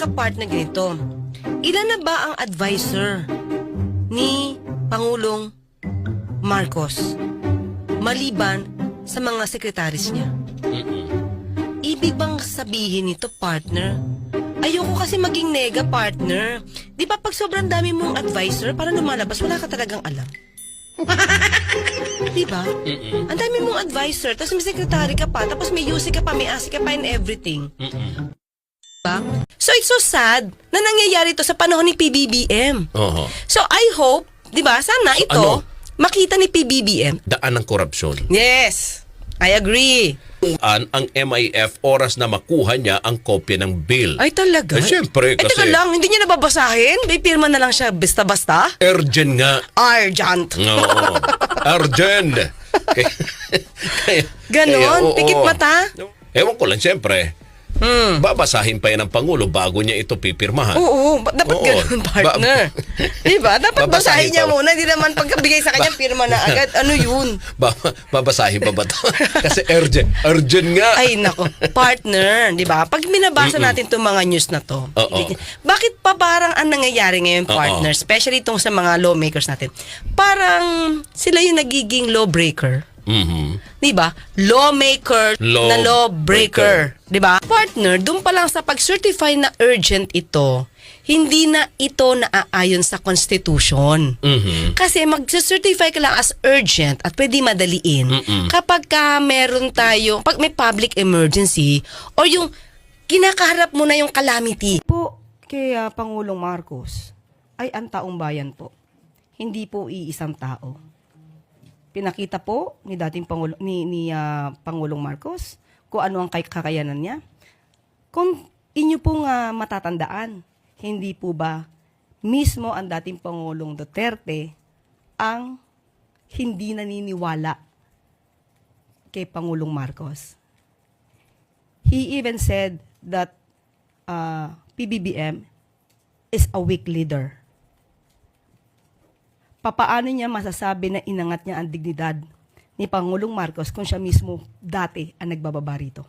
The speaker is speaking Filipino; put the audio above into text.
ka-partner ganito. Ilan na ba ang advisor ni Pangulong Marcos maliban sa mga sekretaris niya? Ibig bang sabihin nito, partner? Ayoko kasi maging nega, partner. Di ba pag sobrang dami mong advisor, para lumalabas, wala ka talagang alam. Di ba? Ang dami mong advisor, tapos may secretary ka pa, tapos may UC ka pa, may ASI ka pa, and everything. Diba? So it's so sad na nangyayari to sa panahon ni PBBM. So I hope, di ba, sana ito, makita ni PBBM. Daan ng korupsyon. Yes, I agree. Ang MIF oras na makuha niya ang kopya ng bill. Ay talaga? Eh, syempre, kasi teka lang, hindi niya nababasahin? May pirma na lang siya basta-basta? urgent nga. Urgent. Oo. Urgent. Ganon? Pikit mata? Ewan ko lang, syempre. Babasahin pa yan ng Pangulo bago niya ito pipirmahan. Oo, dapat ganun, partner. Diba? Dapat basahin niya pa. muna. Hindi naman pagkabigay sa kanya, pirma na agad. Ano yun? Babasahin pa ba ito? Kasi urgent. Urgent nga. Ay, nako. Partner, di ba? Pag binabasa natin itong mga news na to, bakit pa parang ang nangyayari ngayon, partner? Especially itong sa mga lawmakers natin. Parang sila yung nagiging lawbreaker. Di ba? Lawmaker na lawbreaker. Di ba? Partner, doon pa lang sa pag-certify na urgent ito, hindi na ito naaayon sa Constitution. Kasi mag-certify ka lang as urgent at pwede madaliin kapag ka meron tayo, pag may public emergency or yung kinakaharap mo na yung calamity. Po, kay Pangulong Marcos ay ang taong bayan po. Hindi po iisang tao. Pinakita po ni dating Pangulong Marcos kung ano ang kakayanan niya. Kung inyo pong matatandaan, hindi po ba mismo ang dating Pangulong Duterte ang hindi naniniwala kay Pangulong Marcos? He even said that PBBM is a weak leader. Papaano niya masasabi na inangat niya ang dignidad ni Pangulong Marcos kung siya mismo dati ang nagbababa rito?